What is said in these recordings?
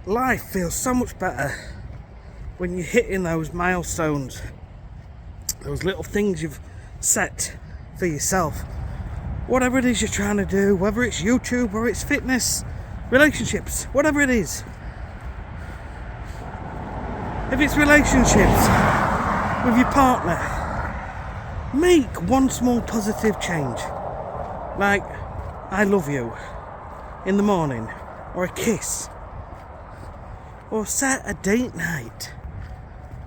life feels so much better when you're hitting those milestones, those little things you've set for yourself. Whatever it is you're trying to do, whether it's YouTube or it's fitness, relationships, whatever it is. If it's relationships with your partner, make one small positive change. Like, I love you in the morning, or a kiss. Or set a date night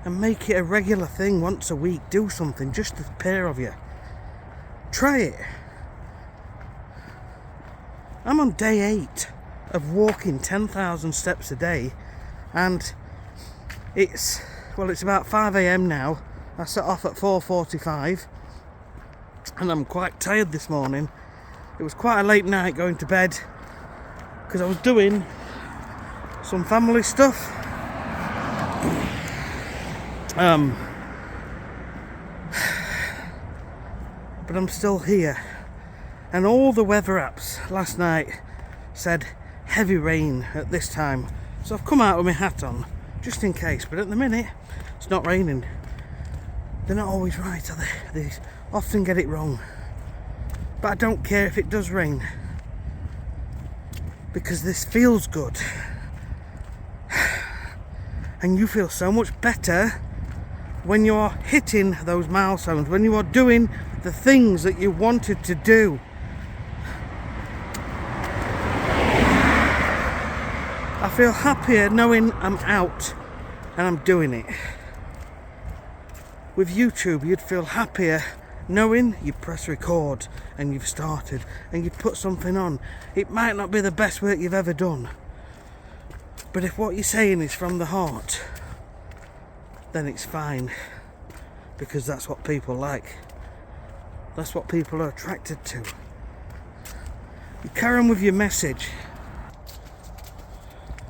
and make it a regular thing once a week. Do something, just the pair of you. Try it. I'm on day 8 of walking 10,000 steps a day, and it's about 5 a.m. now. I set off at 4:45 and I'm quite tired this morning. It was quite a late night going to bed because I was doing some family stuff. But I'm still here, and all the weather apps last night said heavy rain at this time, so I've come out with my hat on just in case. But at the minute it's not raining. They're not always right, are they? They often get it wrong. But I don't care if it does rain, because this feels good. And you feel so much better when you're hitting those milestones, when you are doing the things that you wanted to do. I feel happier knowing I'm out and I'm doing it. With YouTube, you'd feel happier knowing you press record and you've started and you put something on. It might not be the best work you've ever done, but if what you're saying is from the heart, then it's fine, because that's what people like. That's what people are attracted to. You carry on with your message.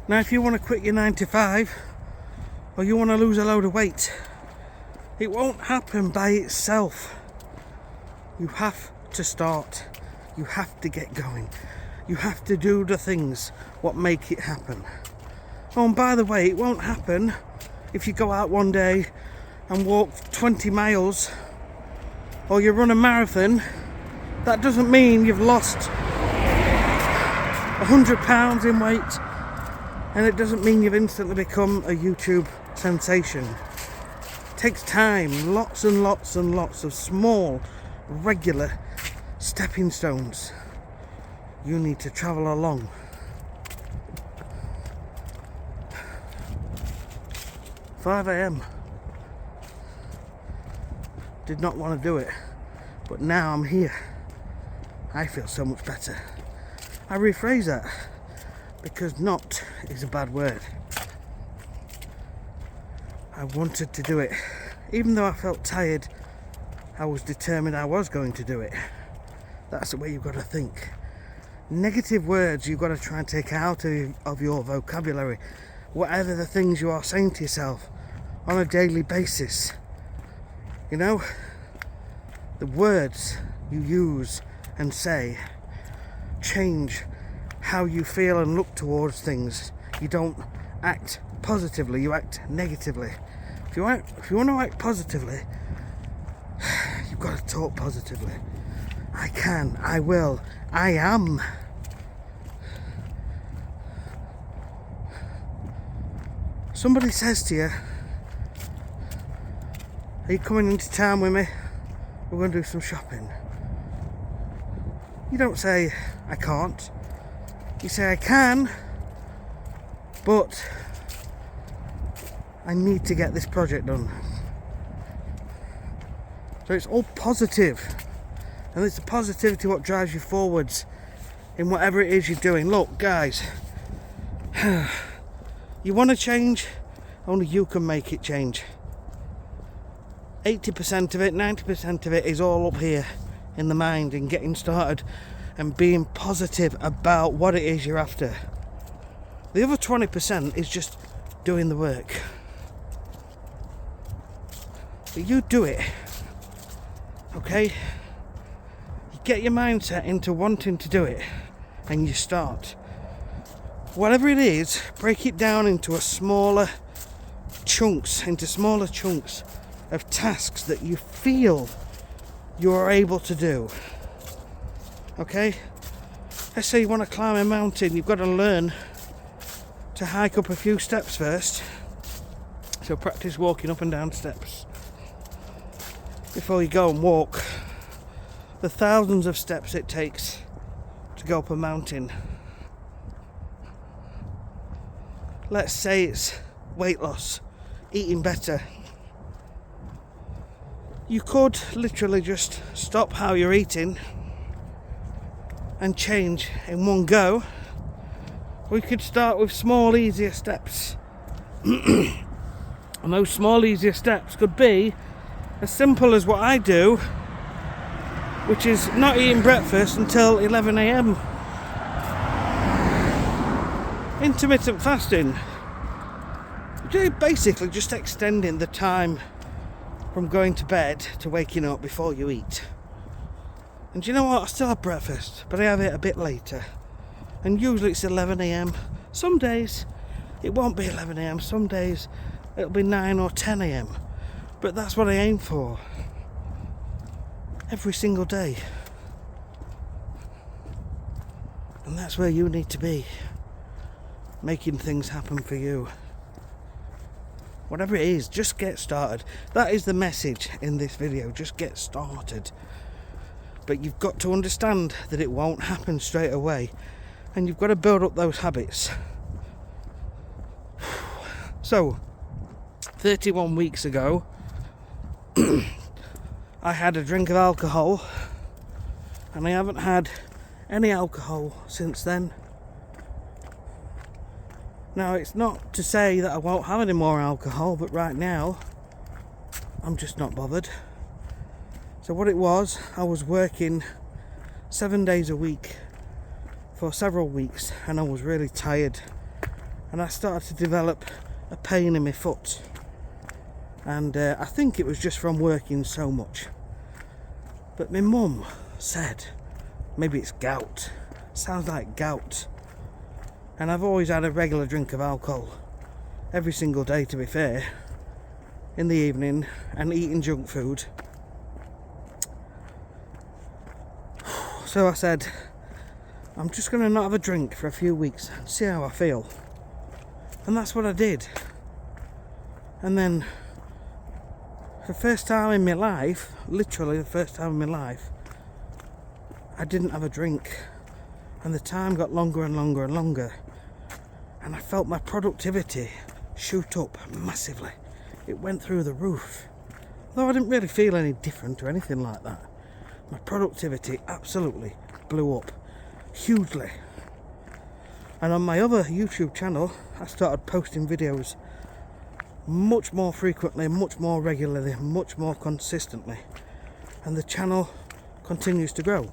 Now, if you want to quit your 9 to 5, or you want to lose a load of weight, it won't happen by itself. You have to start. You have to get going. You have to do the things what make it happen. Oh, and by the way, it won't happen if you go out one day and walk 20 miles or you run a marathon. That doesn't mean you've lost 100 pounds in weight, and it doesn't mean you've instantly become a YouTube sensation. It takes time, lots and lots and lots of small, regular stepping stones you need to travel along. "5 a.m. Did not want to do it, but now I'm here. I feel so much better." I rephrase that, because not is a bad word. I wanted to do it. Even though I felt tired, I was determined I was going to do it. That's the way you've got to think. Negative words you've got to try and take out of your vocabulary. Whatever the things you are saying to yourself on a daily basis. You know, the words you use and say change how you feel and look towards things. You don't act positively, you act negatively. If you want to act positively, you've got to talk positively. I can, I will, I am. Somebody says to you, "Are you coming into town with me? We're going to do some shopping." You don't say, "I can't." You say, "I can, but I need to get this project done." So it's all positive, and it's the positivity what drives you forwards in whatever it is you're doing. Look, guys, you want to change, only you can make it change. 80% of it, 90% of it is all up here in the mind and getting started and being positive about what it is you're after. The other 20% is just doing the work. But you do it, okay? You get your mindset into wanting to do it, and you start. whatever it is, break it down into smaller chunks of tasks that you feel you are able to do. Okay? Let's say you want to climb a mountain, you've got to learn to hike up a few steps first. So practice walking up and down steps before you go and walk the thousands of steps it takes to go up a mountain. Let's say it's weight loss, eating better. You could literally just stop how you're eating and change in one go. We could start with small, easier steps. And those small, easier steps could be as simple as what I do, which is not eating breakfast until 11 a.m. Intermittent fasting. Basically just extending the time from going to bed to waking up before you eat. And do you know what? I still have breakfast, but I have it a bit later. And usually it's 11 a.m. Some days it won't be 11 a.m. Some days it'll be 9 or 10 a.m. But that's what I aim for. Every single day. And that's where you need to be. Making things happen for you. Whatever it is, just get started. That is the message in this video. Just get started. But you've got to understand that it won't happen straight away. And you've got to build up those habits. So, 31 weeks ago, I had a drink of alcohol. And I haven't had any alcohol since then. Now, it's not to say that I won't have any more alcohol, but right now, I'm just not bothered. So what it was, I was working 7 days a week for several weeks, and I was really tired. And I started to develop a pain in my foot. And I think it was just from working so much. But my mum said, maybe it's gout. Sounds like gout. And I've always had a regular drink of alcohol every single day, to be fair, in the evening, and eating junk food. So I said, I'm just going to not have a drink for a few weeks and see how I feel. And that's what I did. And then, for the first time in my life, literally the first time in my life, I didn't have a drink. And the time got longer and longer and longer. And I felt my productivity shoot up massively. It went through the roof. Though I didn't really feel any different or anything like that. My productivity absolutely blew up hugely. And on my other YouTube channel, I started posting videos much more frequently, much more regularly, much more consistently. And the channel continues to grow.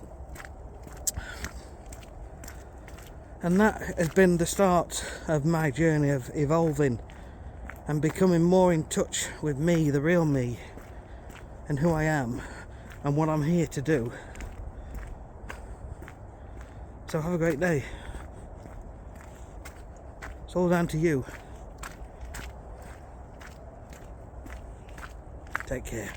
And that has been the start of my journey of evolving and becoming more in touch with me, the real me, and who I am and what I'm here to do. So have a great day. It's all down to you. Take care.